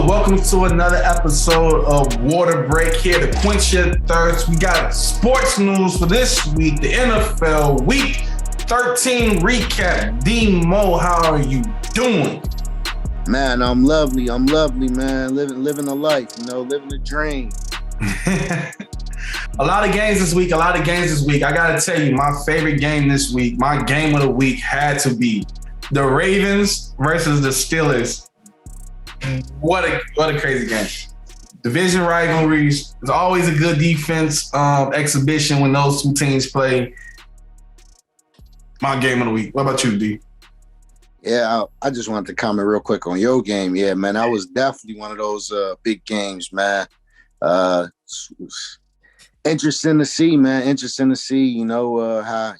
Welcome to another episode of Waterbreak here to quench your thirst. We got sports news for this week, the NFL Week 13 recap. DMo, how are you doing? Man, I'm lovely, man. Living a life, living a dream. A lot of games this week. I gotta tell you, my favorite game this week, my game of the week had to be the Ravens versus the Steelers. What a crazy game. Division rivalries. It's always a good defense exhibition when those two teams play. My game of the week. What about you, D? Yeah, I just wanted to comment real quick on your game. Yeah, man, that was definitely one of those big games, man. Interesting to see, man. How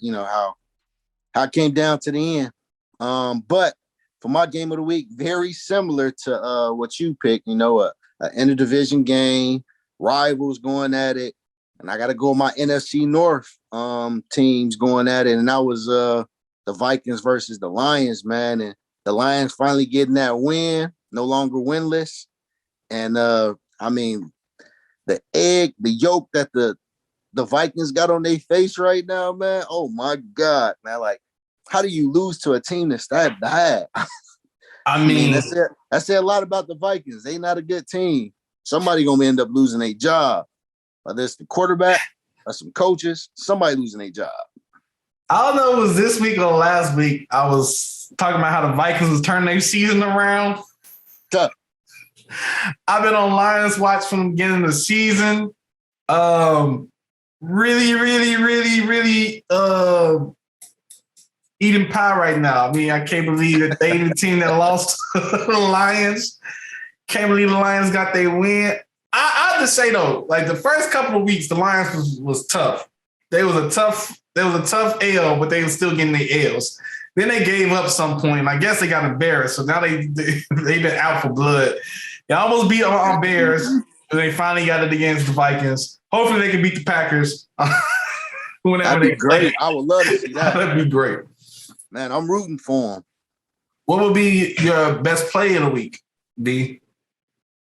it came down to the end. But for my game of the week, very similar to what you picked, an interdivision game, rivals going at it. And I got to go with my NFC North teams going at it. And that was the Vikings versus the Lions, man. And the Lions finally getting that win, no longer winless. And, the yolk that the Vikings got on their face right now, man. Oh, my God, man. Like, how do you lose to a team that's that bad? That said a lot about the Vikings. They not a good team. Somebody gonna end up losing a job. Whether it's the quarterback or some coaches, somebody losing a job. I don't know if it was this week or last week. I was talking about how the Vikings was turning their season around. Tough. I've been on Lions Watch from the beginning of the season. Really eating pie right now. I mean, I can't believe that they the team that lost to the Lions. Can't believe the Lions got their win. I have to say though, like the first couple of weeks, the Lions was tough. There was a tough L, but they were still getting their L's. Then they gave up some point. I guess they got embarrassed. So now they've been out for blood. They almost beat our Bears, and they finally got it against the Vikings. Hopefully they can beat the Packers. That'd be great. I would love to see that. That'd be great. Man, I'm rooting for them. What would be your best play of the week, D?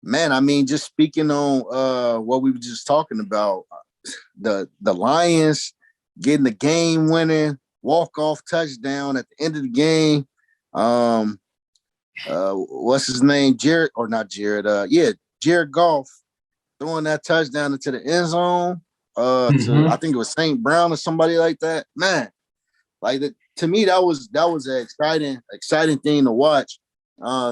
Man, just speaking on what we were just talking about, the Lions getting the game-winning walk-off touchdown at the end of the game. What's his name? Jared Goff throwing that touchdown into the end zone. To, I think it was St. Brown or somebody like that. Man, like to me, that was an exciting thing to watch.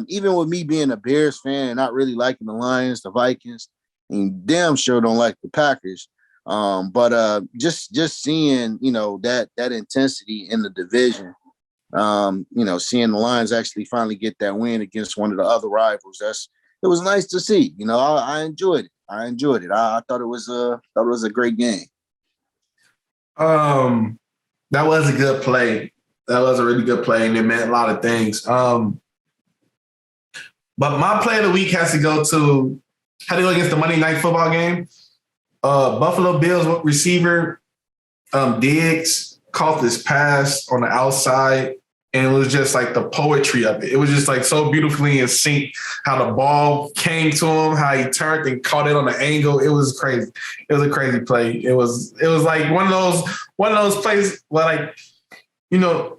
Even with me being a Bears fan and not really liking the Lions, the Vikings, and damn sure don't like the Packers. But just seeing, that intensity in the division, seeing the Lions actually finally get that win against one of the other rivals, it was nice to see. I enjoyed it. I thought it was a great game. That was a good play. That was a really good play, and it meant a lot of things. But my play of the week has to go against the Monday Night Football game. Buffalo Bills receiver Diggs caught this pass on the outside, and it was just like the poetry of it. It was just like so beautifully in sync how the ball came to him, how he turned and caught it on the angle. It was crazy. It was a crazy play. It was like one of those plays where, like, you don't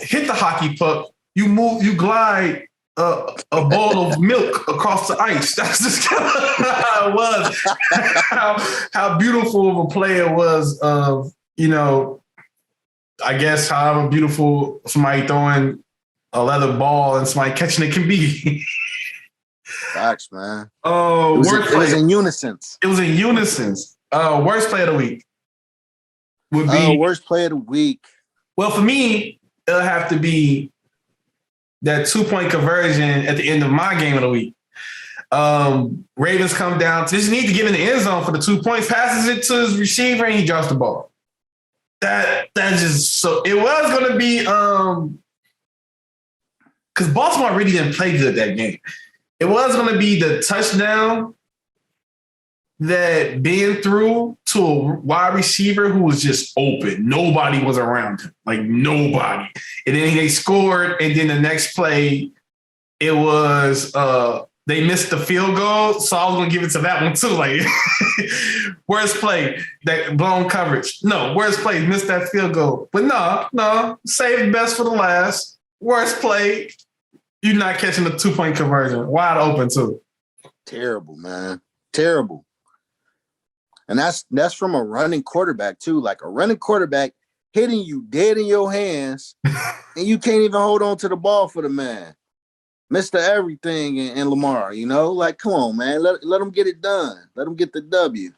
hit the hockey puck. You glide a bowl of milk across the ice. That's just kind of how it was. how beautiful of a play it was. I guess however beautiful somebody throwing a leather ball and somebody catching it can be. Facts, man. Oh, it was in unison. It was in unison. Worst play of the week would be worst play of the week. Well, for me, it'll have to be that 2-point conversion at the end of my game of the week. Ravens come down. Just need to get in the end zone for the 2 points. Passes it to his receiver and he drops the ball. That just so it was going to be because Baltimore really didn't play good that game. It was going to be the touchdown that Ben threw to a wide receiver who was just open. Nobody was around him, like nobody. And then they scored, and then the next play, it was they missed the field goal, so I was gonna give it to that one too. Like, worst play, that blown coverage. No, worst play, missed that field goal. But no, save the best for the last. Worst play, you're not catching the 2-point conversion, wide open too. Terrible, man, terrible. And that's from a running quarterback too. Like a running quarterback hitting you dead in your hands, and you can't even hold on to the ball for the man. Mr. Everything and Lamar, you know, like, come on, man, let them get it done. Let them get the W.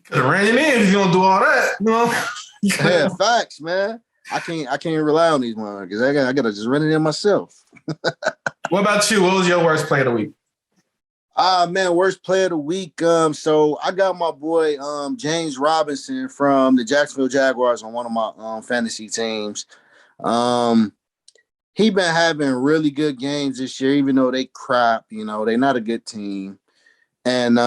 Could ran him in if you don't do all that, you know. Yeah, facts, man. I can't rely on these motherfuckers. I gotta just run it in myself. What about you? What was your worst play of the week? Man, worst play of the week. So I got my boy James Robinson from the Jacksonville Jaguars on one of my fantasy teams. He been having really good games this year, even though they crap, you know, they're not a good team. And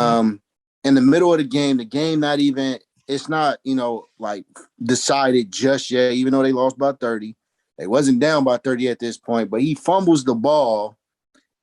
in the middle of the game not even, it's not, you know, like decided just yet, even though they lost by 30. They wasn't down by 30 at this point, but he fumbles the ball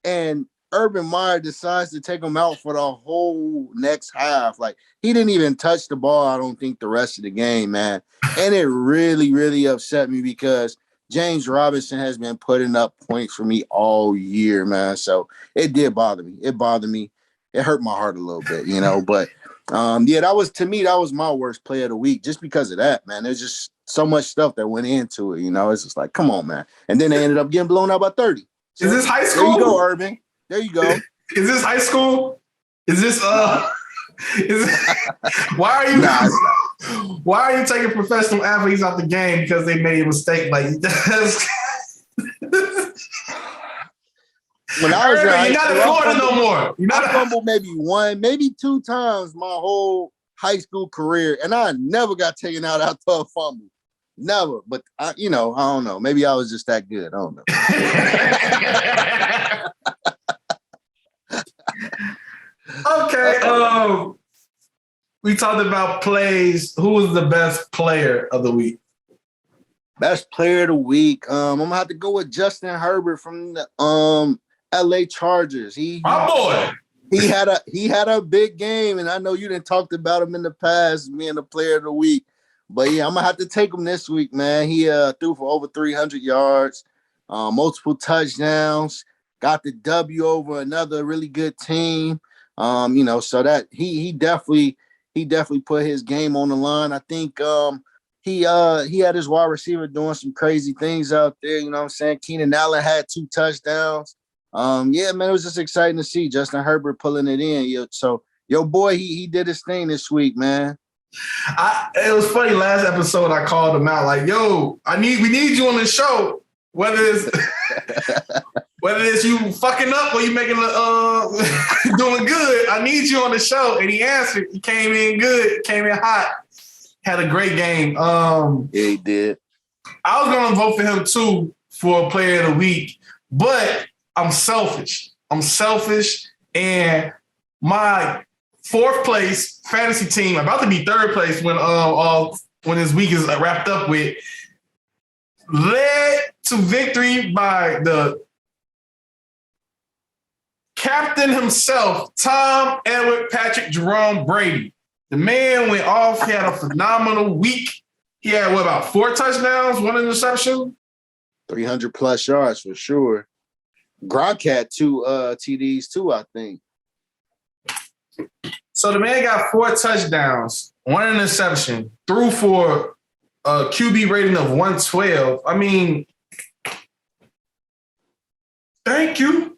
and Urban Meyer decides to take him out for the whole next half. Like, he didn't even touch the ball, I don't think, the rest of the game, man. And it really, really upset me because James Robinson has been putting up points for me all year, man. So it did bother me. It bothered me. It hurt my heart a little bit, you know. But, yeah, that was my worst play of the week just because of that, man. There's just so much stuff that went into it, you know. It's just like, come on, man. And then they ended up getting blown out by 30. So, is this high school? There you go, Urban. There you go. Is this high school? Is this why are you why are you taking professional athletes out the game because they made a mistake? Like, that's when I was you're not in Florida no more. I fumbled maybe one, maybe two times my whole high school career, and I never got taken out after a fumble. Never. But I don't know. Maybe I was just that good. I don't know. Okay. We talked about plays. Who was the best player of the week? Best player of the week. I'm gonna have to go with Justin Herbert from the LA Chargers. My boy. He had a big game, and I know you didn't talked about him in the past being the player of the week. But yeah, I'm gonna have to take him this week, man. He threw for over 300 yards, multiple touchdowns, got the W over another really good team. So that he definitely put his game on the line. I think he had his wide receiver doing some crazy things out there. You know what I'm saying? Keenan Allen had 2 touchdowns. Yeah, man, it was just exciting to see Justin Herbert pulling it in. So your boy, he did his thing this week, man. It was funny. Last episode, I called him out like, "Yo, we need you on the show. Whether it's you fucking up or you making doing good, I need you on the show." And he answered. He came in good, came in hot, had a great game. Yeah, he did. I was gonna vote for him too for player of the week, but I'm selfish. And my 4th place fantasy team, about to be 3rd place when this week is wrapped up with, led to victory by the captain himself, Tom Edward Patrick Jerome Brady. The man went off. He had a phenomenal week. He had, about 4 touchdowns, 1 interception? 300 plus yards for sure. Gronk had 2 TDs too, I think. So the man got 4 touchdowns, 1 interception, threw for a QB rating of 112. I mean, thank you.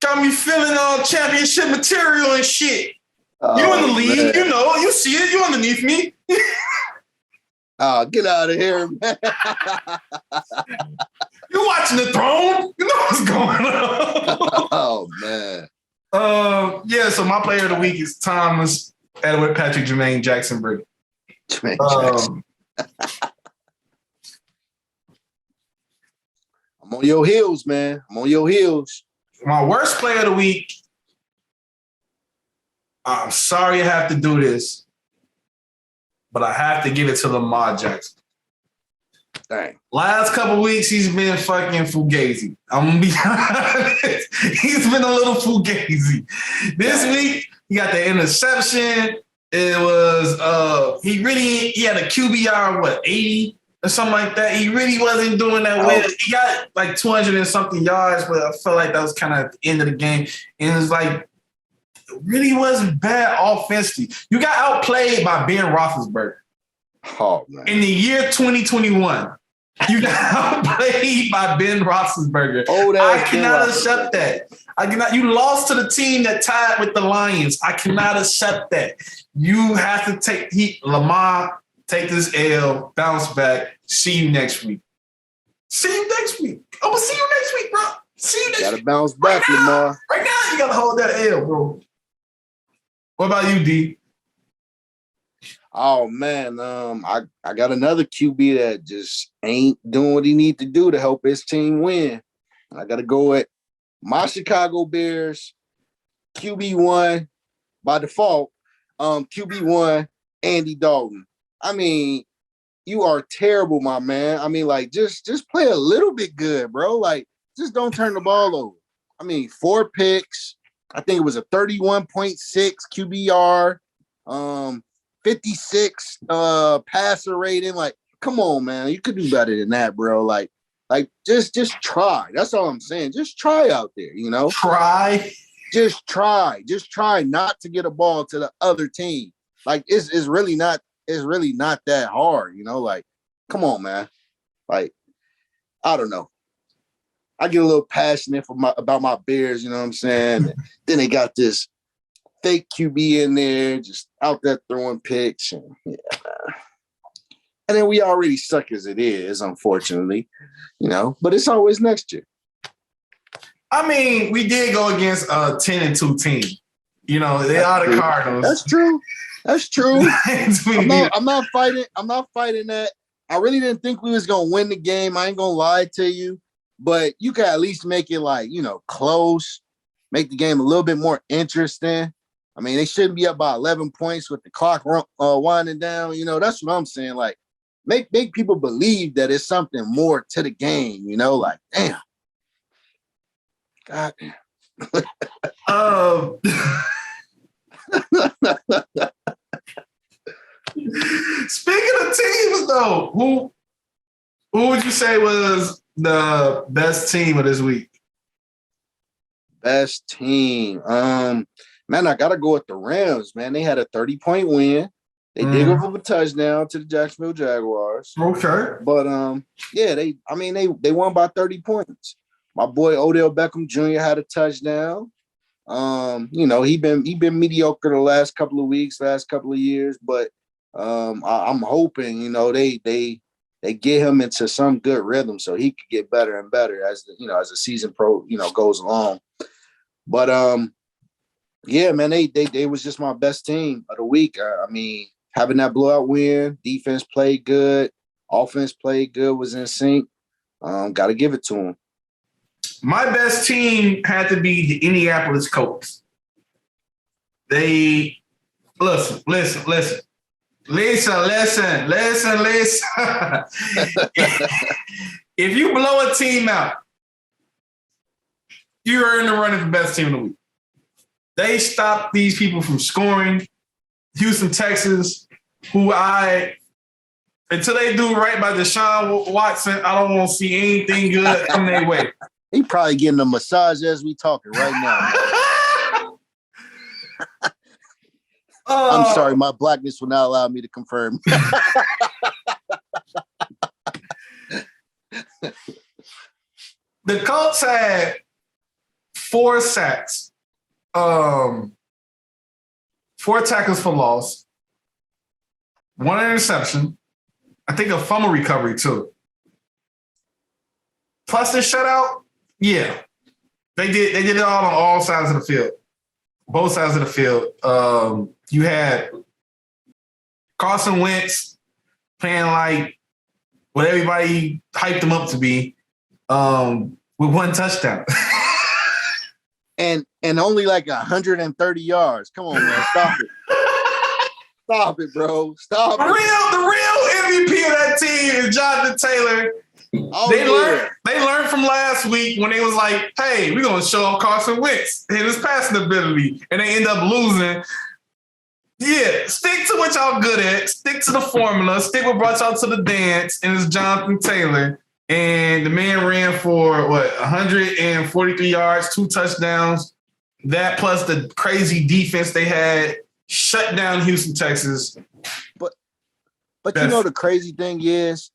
Got me feeling all championship material and shit. You in the league, man. You know, you see it. You underneath me. Oh, get out of here, man. You watching the throne? You know what's going on. Oh, man. Yeah, so my player of the week is Thomas Edward Patrick Jermaine Jackson Brady. Jackson. I'm on your heels, man. I'm on your heels. My worst player of the week, I'm sorry I have to do this, but I have to give it to Lamar Jackson. Dang. Last couple weeks, he's been fucking fugazi. I'm gonna be honest. He's been a little fugazi. This week, he got the interception. It was he had a QBR, 80 or something like that. He really wasn't doing that well. He got like 200 and something yards, but I felt like that was kind of at the end of the game. And it was like, it really wasn't bad offensively. You got outplayed by Ben Roethlisberger. Oh, man. In the year 2021, you got outplayed by Ben Roethlisberger. I cannot accept that. You lost to the team that tied with the Lions. I cannot accept that. You have to Lamar, take this L, bounce back. See you next week. See you next week. I'm going to see you next week, bro. See you next week. Got to bounce back, Lamar. Right now, you got to hold that L, bro. What about you, D? Oh, man. I got another QB that just ain't doing what he need to do to help his team win. I got to go at my Chicago Bears, QB1 by default, QB1, Andy Dalton. I mean, you are terrible, my man. I mean, like, just play a little bit good, bro. Like, just don't turn the ball over. I mean, 4 picks. I think it was a 31.6 QBR, 56 passer rating. Like, come on, man. You could do better than that, bro. Like just try. That's all I'm saying. Just try out there, you know? Try. Just try. Just try not to get a ball to the other team. Like, it's really not that hard, you know? Like, come on, man. Like, I don't know. I get a little passionate about my Bears, you know what I'm saying? And then they got this fake QB in there, just out there throwing picks. And, and then we already suck as it is, unfortunately, you know, but it's always next year. I mean, we did go against a 10-2 team. You know, they are the Cardinals. That's true. I'm not fighting that. I really didn't think we was going to win the game. I ain't going to lie to you, but you can at least make it like, you know, close, make the game a little bit more interesting. I mean, they shouldn't be up by 11 points with the clock winding down. You know, that's what I'm saying. Like, make people believe that it's something more to the game, you know? Like, damn. God damn. Speaking of teams, though, who would you say was the best team of this week? Best team. Man, I gotta go with the Rams, man. They had a 30-point win. They did go for a touchdown to the Jacksonville Jaguars. Okay. But they won by 30 points. My boy Odell Beckham Jr. had a touchdown. You know, he been mediocre the last couple of weeks, last couple of years, but I'm hoping, you know, they get him into some good rhythm so he could get better and better as the season goes along. But yeah, man, they was just my best team of the week. I mean, having that blowout win, defense played good, offense played good, was in sync. Got to give it to them. My best team had to be the Indianapolis Colts. They listen. If you blow a team out, you are in the running for best team of the week. They stopped these people from scoring. Houston, Texas, until they do right by Deshaun Watson, I don't want to see anything good come their way. He probably getting a massage as we talking right now. I'm sorry, my blackness will not allow me to confirm. The Colts had 4 sacks, 4 tackles for loss, 1 interception, I think a fumble recovery too. Plus the shutout, yeah. They did it all on all sides of the field. Both sides of the field. You had Carson Wentz playing like what everybody hyped him up to be, with 1 touchdown. and only like 130 yards. Come on, man. Stop it. Stop it, bro. Stop The it. real MVP of that team is Jonathan Taylor. Oh, They learned from last week when they was like, hey, we're going to show off Carson Wentz and his passing ability. And they end up losing. Yeah, stick to what y'all good at. Stick to the formula. Stick what brought y'all to the dance. And it's Jonathan Taylor. And the man ran for, 143 yards, 2 touchdowns. That plus the crazy defense they had shut down Houston, Texas. But you know the crazy thing is,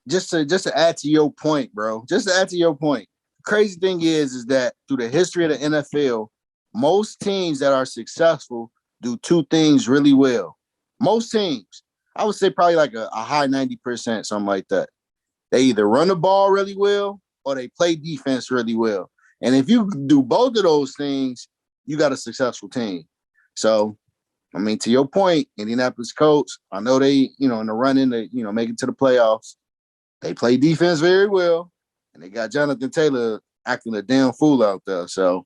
just to add to your point, bro. Just to add to your point, the crazy thing is that through the history of the NFL, most teams that are successful do 2 things really well. Most teams, I would say probably like a high 90%, something like that. They either run the ball really well or they play defense really well. And if you do both of those things, you got a successful team. So, I mean, to your point, Indianapolis Colts, I know they, in the run-in to, make it to the playoffs. They play defense very well, and they got Jonathan Taylor acting a damn fool out there. So,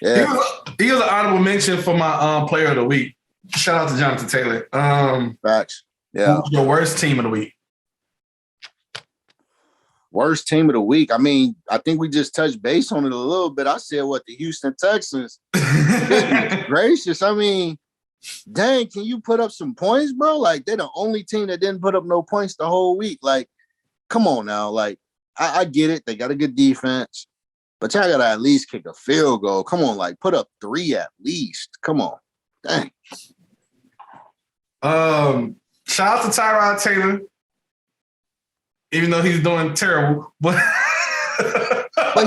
yeah. He was an honorable mention for my player of the week. Shout out to Jonathan Taylor. Facts. Yeah. Who's your worst team of the week? Worst team of the week. I mean, I think we just touched base on it a little bit. I said, the Houston Texans. Goodness gracious. I mean, dang, can you put up some points, bro? Like, they're the only team that didn't put up no points the whole week. Like, come on now. Like, I get it. They got a good defense, but y'all got to at least kick a field goal. Come on, like, put up 3 at least. Come on. Dang. Shout out to Tyrod Taylor, even though he's doing terrible. But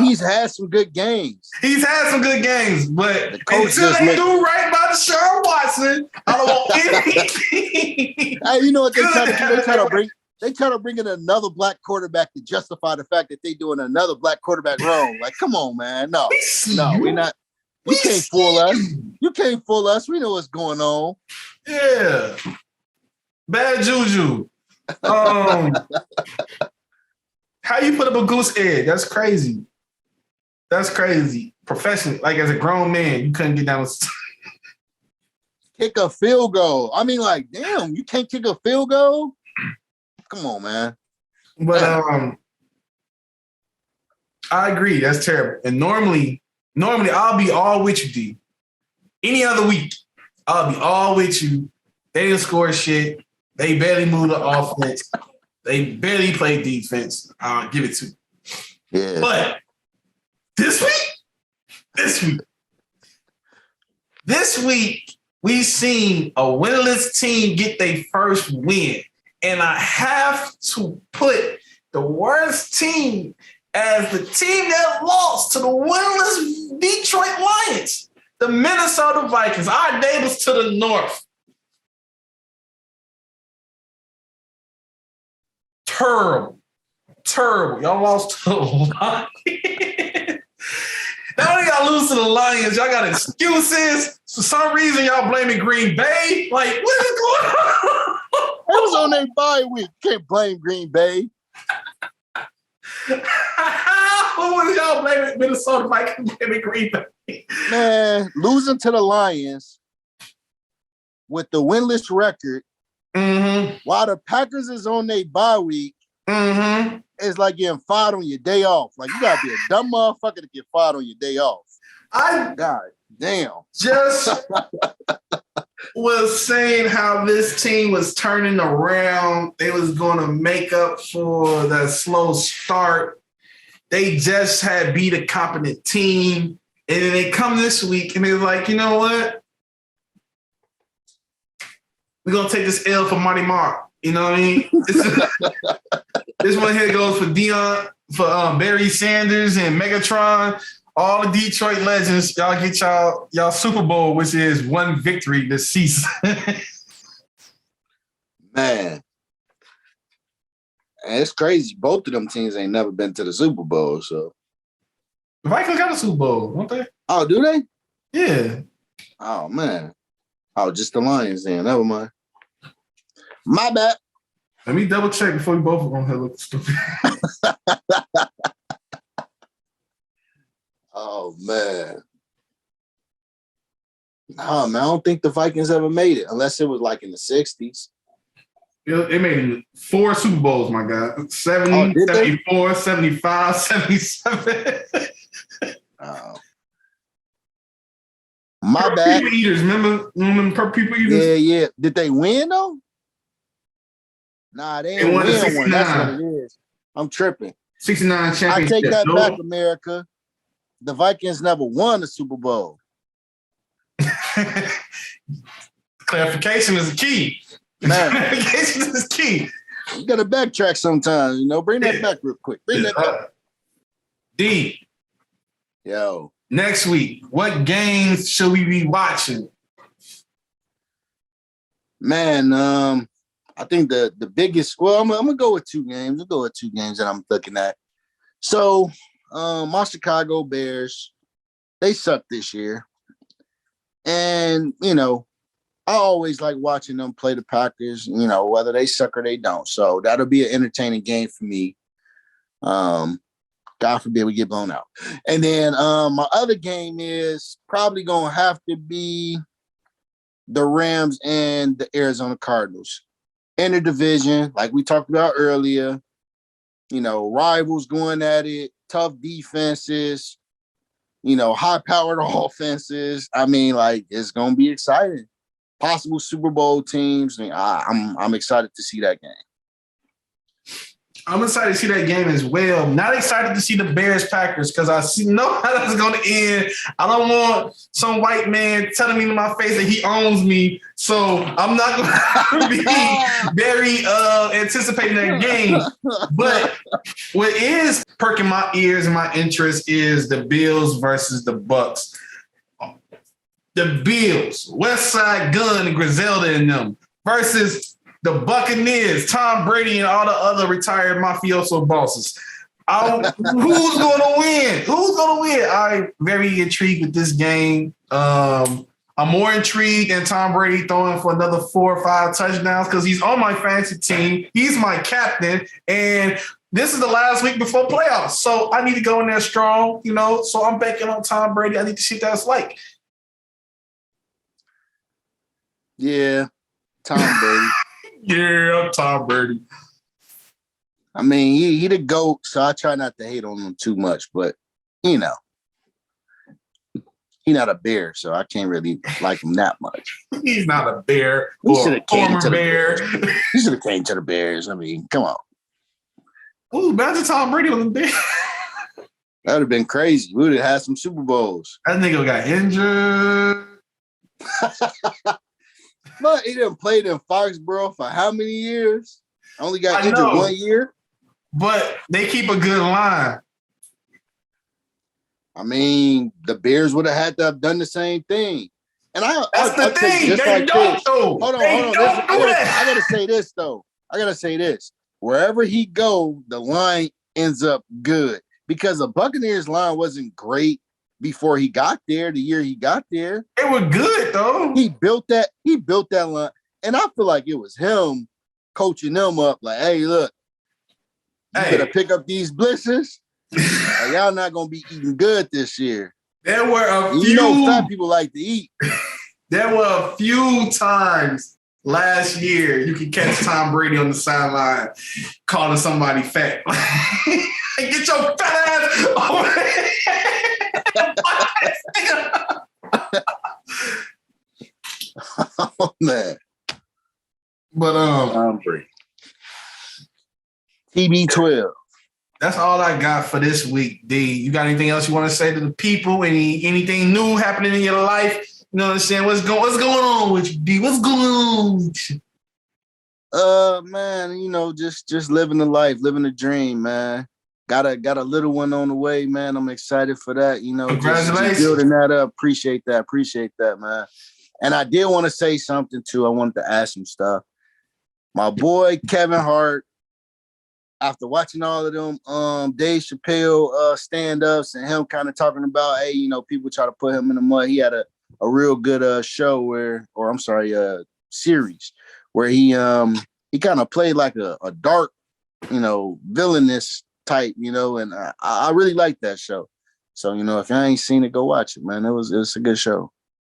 he's had some good games. He's had some good games, but until they do right by Deshaun Watson, I don't want anything. Hey, you know what they try to bring? They try to bring in another black quarterback to justify the fact that they're doing another black quarterback wrong. Like, come on, man. No, we're not. You can't fool us. You can't fool us. We know what's going on. Yeah. Bad juju. How you put up a goose egg? That's crazy. That's crazy. Professionally, like as a grown man, you couldn't get down with kick a field goal. I mean, like, damn, you can't kick a field goal? Come on, man. But I agree. That's terrible. And normally I'll be all with you, D. Any other week, I'll be all with you. They didn't score shit. They barely moved the offense. They barely played defense. I'll give it to you. Yeah. But this week, we've seen a winless team get their first win. And I have to put the worst team as the team that lost to the winless Detroit Lions, the Minnesota Vikings, our neighbors to the north. Terrible. Y'all lost to the Lions. Not only y'all lose to the Lions, y'all got excuses. For some reason, y'all blaming Green Bay. Like, what is going on? It was on their bye week. Can't blame Green Bay. Who was y'all blaming Minnesota Vikings blaming Green Bay? Man, losing to the Lions with the winless record, while the Packers is on their bye week, it's like getting fired on your day off. Like, you gotta be a dumb motherfucker to get fired on your day off. God damn. Just was saying how this team was turning around. They was going to make up for that slow start. They just had beat a competent team. And then they come this week and they're like, you know what? We're going to take this L for Marty Mark. You know what I mean? This one here goes for Dion, for Barry Sanders and Megatron. All the Detroit legends, y'all get y'all Super Bowl, which is one victory this season. Man, it's crazy. Both of them teams ain't never been to the Super Bowl, so. The Vikings got a Super Bowl, don't they? Oh, do they? Yeah. Oh, man. Oh, just the Lions then. Never mind. My bad. Let me double check before we both are going to look stupid. Oh, man. Oh man, I don't think the Vikings ever made it unless it was like in the 60s. They made 4 Super Bowls, my God. 70, 74, 75, 77. My bad. People eaters, remember Purple People Eaters? Yeah. Did they win though? Nah, they didn't win one. That's what it is. I'm tripping. 69 championship. I take that back, America. The Vikings never won the Super Bowl. Clarification is key. Man. Clarification is key. You gotta backtrack sometimes, Bring that back real quick. Bring that back. D. Yo. Next week, what games should we be watching? Man, I think the biggest. Well, I'm gonna go with 2 games. I'll go with 2 games that I'm looking at. So, my Chicago Bears, they suck this year, and I always like watching them play the Packers. Whether they suck or they don't. So that'll be an entertaining game for me. God forbid we get blown out. And then my other game is probably gonna have to be the Rams and the Arizona Cardinals in the division, like we talked about earlier. Rivals going at it, tough defenses, high-powered offenses. I mean, it's gonna be exciting. Possible Super Bowl teams. I'm excited to see that game. I'm excited to see that game as well. Not excited to see the Bears Packers because I know how that's going to end. I don't want some white man telling me to my face that he owns me. So I'm not going to be very anticipating that game. But what is perking my ears and my interest is the Bills versus the Bucks. The Bills, West Side Gun and Griselda in them versus the Buccaneers, Tom Brady, and all the other retired mafioso bosses. Who's going to win? Who's going to win? I'm very intrigued with this game. I'm more intrigued than Tom Brady throwing for another 4 or 5 touchdowns because he's on my fantasy team. He's my captain, and this is the last week before playoffs. So I need to go in there strong, So I'm banking on Tom Brady. I need to see what that's like. Yeah, Tom Brady. Yeah, Tom Brady. I mean, he the GOAT, so I try not to hate on him too much, but he's not a Bear, so I can't really like him that much. He's not a Bear or a former Bear. He should have came to the Bears. I mean, come on. Ooh, imagine Tom Brady on the Bears. That would have been crazy. We would have had some Super Bowls. That nigga got injured. But he done played in Foxborough for how many years? Only got injured 1 year. But they keep a good line. I mean, the Bears would have had to have done the same thing. And that's the thing. They don't, though. Hold on. I gotta say this, though. Wherever he go, the line ends up good. Because the Buccaneers line wasn't great before he got there, the year he got there. They were good, though. He built that line. And I feel like it was him coaching them up like, hey, look, you better pick up these blitzes. Or y'all not going to be eating good this year. There were a few. Fat people like to eat. There were a few times last year you could catch Tom Brady on the sideline calling somebody fat. Get your fat ass over there. Oh man. But TB12. That's all I got for this week, D. You got anything else you want to say to the people? Anything new happening in your life? You know what I'm saying? What's going on with you, D? What's going on with you? Man, just living the life, living the dream, man. Got a little one on the way, man. I'm excited for that. Congratulations. Just building that up. Appreciate that, man. And I did want to say something too. I wanted to ask some stuff. My boy Kevin Hart, after watching all of them Dave Chappelle stand-ups and him kind of talking about, hey, people try to put him in the mud. He had a real good series where he kind of played like a dark, villainous type, and I really like that show. So, if you ain't seen it, go watch it, man. It was a good show.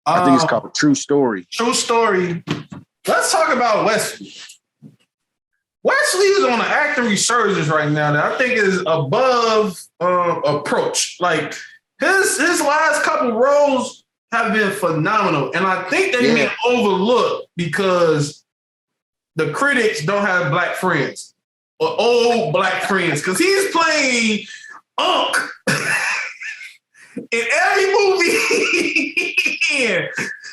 I think it's called True Story. True Story. Let's talk about Wesley. Wesley is on an acting resurgence right now that I think is above approach. Like his last couple roles have been phenomenal, and I think they've been overlooked because the critics don't have black friends or old black friends because he's playing Unc in every movie.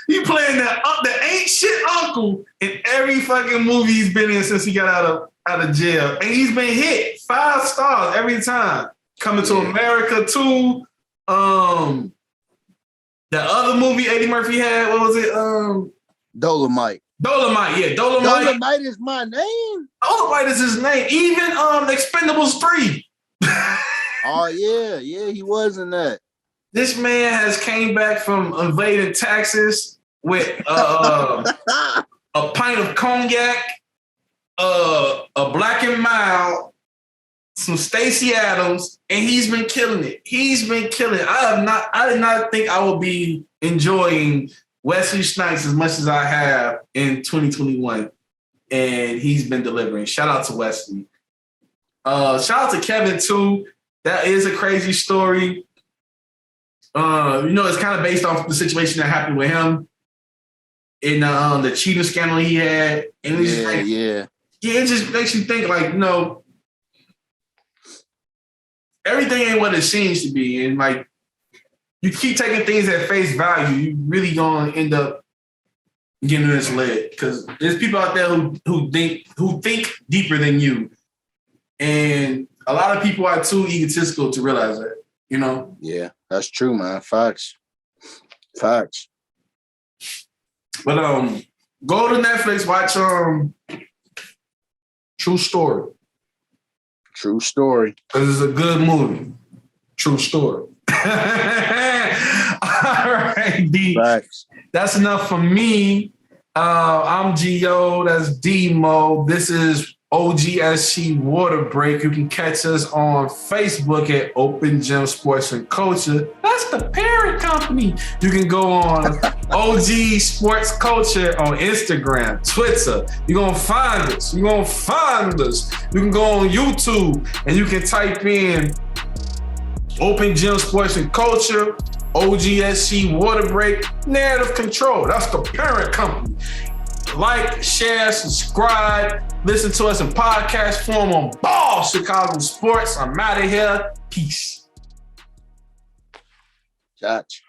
He playing the ain't shit uncle in every fucking movie he's been in since he got out of jail. And he's been hit 5 stars every time. Coming to America 2. The other movie Eddie Murphy had, what was it? Dolomite. Dolomite. Dolomite is my name. Dolomite is his name. Even Expendables 3. Oh, yeah, he was in that. This man has came back from invading Texas with a pint of cognac, a Black and Mild, some Stacey Adams, and he's been killing it. I did not think I would be enjoying Wesley Snipes as much as I have in 2021, and he's been delivering. Shout out to Wesley. Shout out to Kevin too. That is a crazy story. It's kind of based off the situation that happened with him in the cheating scandal he had. And it just makes you think like, everything ain't what it seems to be. And like, you keep taking things at face value, you really gonna end up getting misled because there's people out there who think deeper than you. And a lot of people are too egotistical to realize that. Yeah, that's true, man. Facts. But go to Netflix, watch True Story. True Story. Because it's a good movie. True Story. All right, D. Facts. That's enough for me. I'm Gio. That's DMo. This is OGSC Waterbreak. You can catch us on Facebook at Open Gym Sports and Culture. That's the parent company. You can go on OG Sports Culture on Instagram, Twitter. You're going to find us. You can go on YouTube and you can type in Open Gym Sports and Culture, OGSC Waterbreak, Narrative Control. That's the parent company. Like, share, subscribe, listen to us in podcast form on Ball Chicago Sports. I'm out of here. Peace. Gotcha.